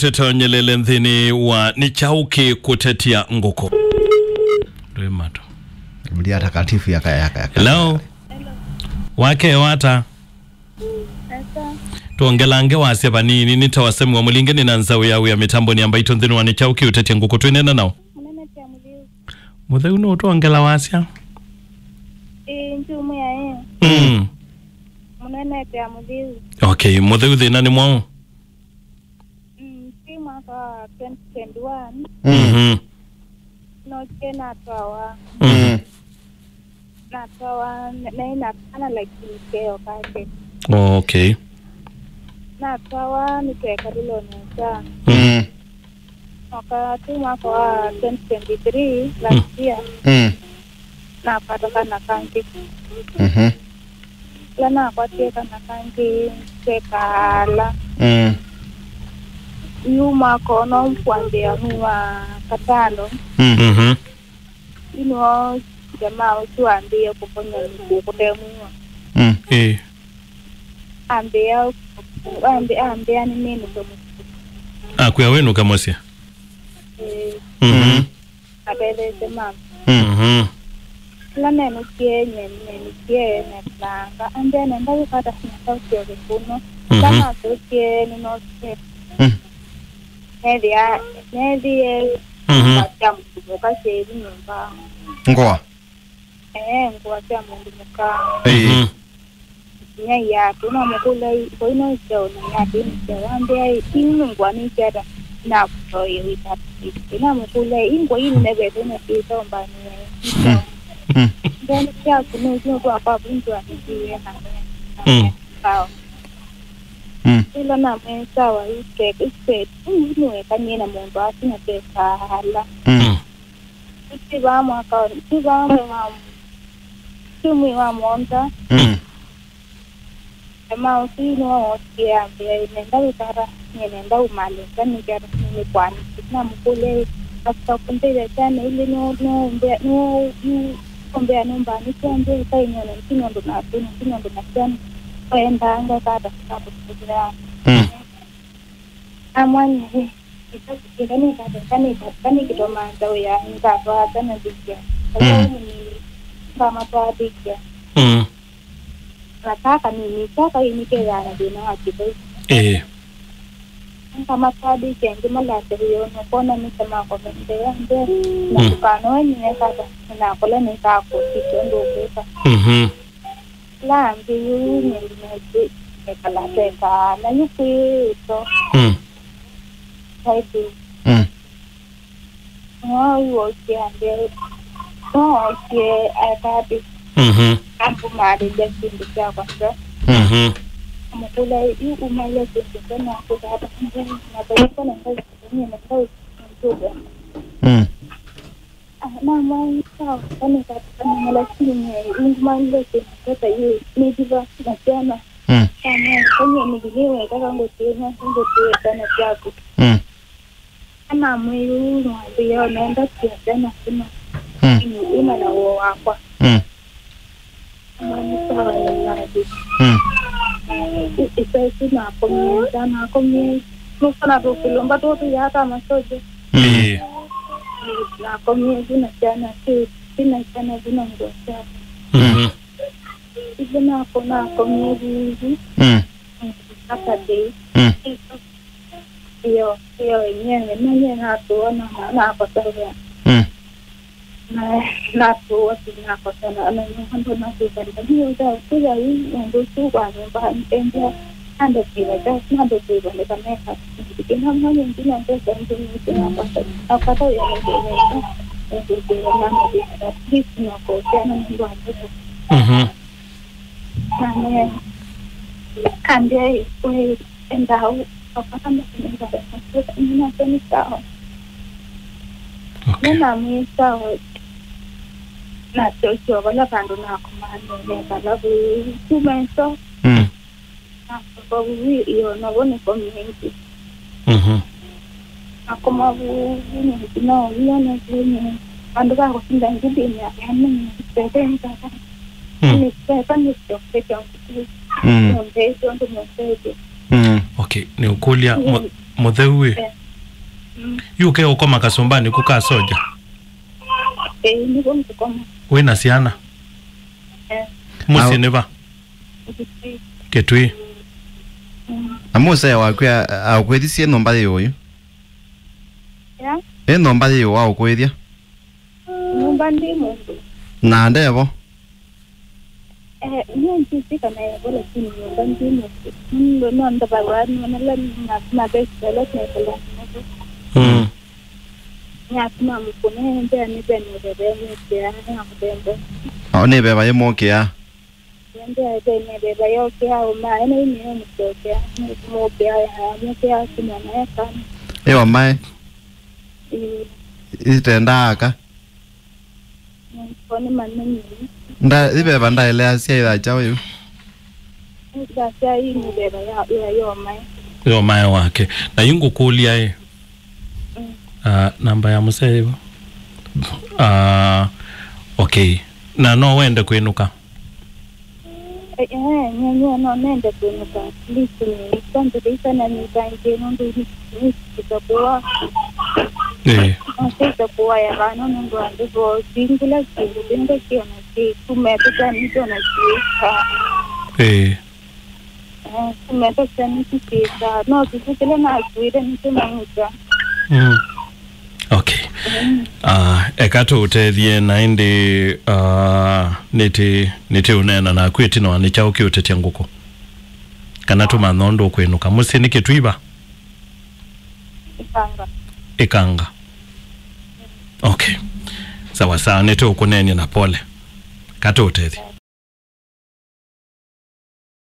tetonyelele nthini wa nichauki kutetia nguko remato Biblia takatifu yaka. Hello. Wake wata tuongelange wase banini nitawasemu wa mulinge ni nanzawe yawe ya mitambo ni ambaito nthini wa nichauki utetia nguko tuenena nao muthe uno tuongela wasya njumu ya munene ya muliu. Okay, muthe uthina ni mwao Si mwaka 2021 no kena tawa na tawa na inakana like keo kake. Okay. Na tawa ni teka lilo nesa mwaka wa 2023 last year na patoka na kanki lana kwa teka na kanki tekala nyuma kono mpwambia huwa katalo ino jamaa utuambie kuponya kutemua ambia ni nini kama kuya wenu kamosia abeleze mama lana nukie netlanga ambia nenda kukata sinasauti ya kuno kama tukie ninosie Nedi kwa mkubuka shedi nyumba. Ngoa? Ngoa kia mundu muka. Nya ya, tuna mkula kwa ino chao na ya dini chao. Ambia inu ngwa ni chada na kutoye witati. Ina mkula ingwa inu nebe tuna kisa mbani ya. Ndani kia kunu kwa papu mtu anijiwe na ila na msawa ike uwe kanyena mundu asina pesa hala Tibamu Tumi wa monta Ema usinu wa osia Ambia inenda utara Nenda umali Kani kara nini kwani na mkule Afta kumpele chane ili Numbea numba Nikuambia ukai nyona Nkinondo na asini Nkinondo na chane Kwenda anga kada Kitabu kukulia Amwani Kani kitoma Zao ya Nkato Hatana dikia Kama toa dikia Nataka nini Saka inike yana Dina wakipo Kama toa dikia Njima lase huyo Nukona nisema kwa mendea Na kukano wenye Kata Nakole nikako Kito ndo kuka La mbiyu Nyemeji Nekalateka Na yuki Uto Haidu Woke ambia woke akadi ambu mari jasindi kwa kwa mkula yu umale kesho na kutata na kwa na kazi ni na kazi ndogo na mimi sawa kama kama malakini ni mali kesho yu ni diva na tena kama ni diva kama ngotina sana yako kama mwili ndio naenda tena sima ina na wako Isi na komie nufana tukilomba tu ya kama soje na komie zina jana sina jana zina ngoja izina kona komie hizi hata dei iyo yenyewe mwenye natuona na kwa sababu na tu watu na kwa sababu na mambo na kufanya hiyo ndio kuja hii ndio tu kwa nyumba ndio ando kile ndio tu ndio kama hapa kina mmoja mwingine ndio ndio kwa sababu akata ya ndio ndio mama ndio sisi na kwa sana ndio hapo kande wewe endao Kapanda nina tena sawa. Nina mimi sawa. Na chocho wala pando na komando ne sababu kumenso. Na sababu hiyo na wone community. Na kama ni ndio nione ni pando kwa kushinda ngidi ya yani pekee sasa. Ni pekee ni pekee. Ndio ndio ndio Okay, ni ukulia muthewe yuke ukoma kasumbani kuka soja niko mtukoma wina ciana musi niva Kitui amuse wakwa akwithisia nomba yoyo ya nomba yo wa ukwithia nyumba ndimo na ndevo nchi kana yabole chini nyumba ndimo ndo no ndaba wanu nala na best lot na kala nyatuma mukune nde ni bene bebe ni ya na mudembe one beba yemokia nde bene bebe yokia uma ene ni mutokea mo bia ya mutokea kuna na kana ewa mai itendaka koni maneni nda ibeba nda ile asia ida chawe ndasa hii ni beba ya yo mai wake na yungu kulia namba ya museo okay na no wende kwinuka no nende kwinuka listen kwanza sana ni bange ndo ni kitakuwa sasa kwa ya bana ndo ando singula singula kiona si tumepata ni tona si tumepata ni kisa no tukile na suida ni tunamuka okay ekato utethie na indi niti unena na kwiti no ni chao ki utetia nguko kana tuma nondo kwinuka musi ni Kitwiba ikanga okay sawa sawa nito ukuneni na pole kato utethi